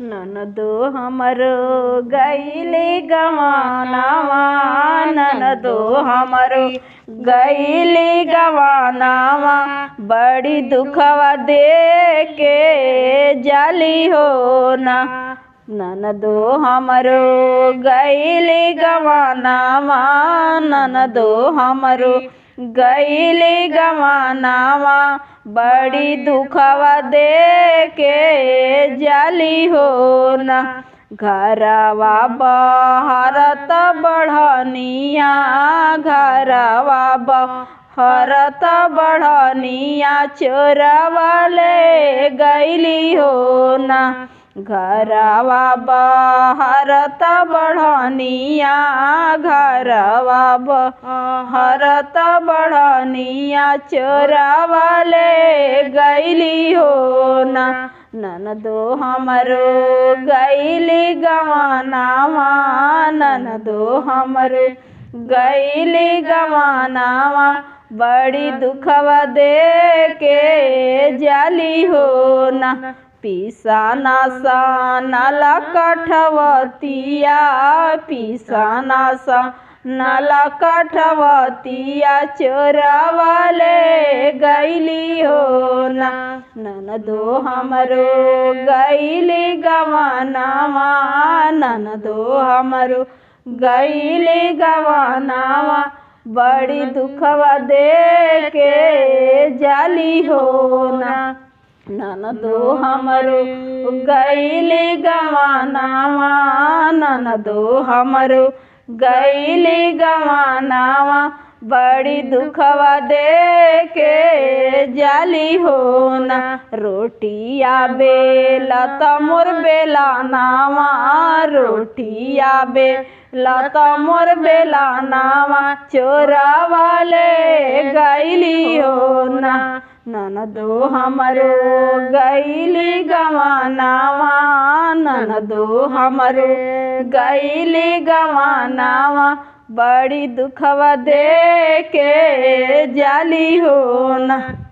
ननदो हमरो गईली गवानावा, ननदो हमरो गईली गवानावा, बड़ी दुखवा दे के जाली हो ना। ननदो हमरो गईली गवानावा, ननदो हमरो गईली गवानावा, बड़ी दुखवा दे के जाली हो ना। घरवा बहरत बढ़निया, घरवा बहरत बढ़निया, चोरवा ले गईली हो ना। घरवा बहरत बढ़निया, घरवा बहरत बढ़निया, चोरवा ले गईली हो ना। ननदो हमरो गईली गवानावा, ननदो हमरो गईली गवानावा, बड़ी दुखवा दे के जाली हो ना। पिसाना सा नाला कठवतिया, पिसाना सा नाला कठवतिया, चोरवा ले गईली हो ना। ननदो हमरो गईली गवानावा, ननदो हमरो गईली गवानावा, बड़ी दुखवा दे के जाली हो ना। ननदो हमरो गईली गवानावा, ननदो हमरो गईली गवानावा, बड़ी दुखवा दे के जाली हो ना। रोटिया बेलत मोर बेलानावा, रोटिया बेलत मोर बेलानावा, चोरवा ले गईली हो ना। ननदो हमरो गईली गवानावा, ननदो हमरो गईली गवानावा, बड़ी दुखवा दे के जाली हो ना।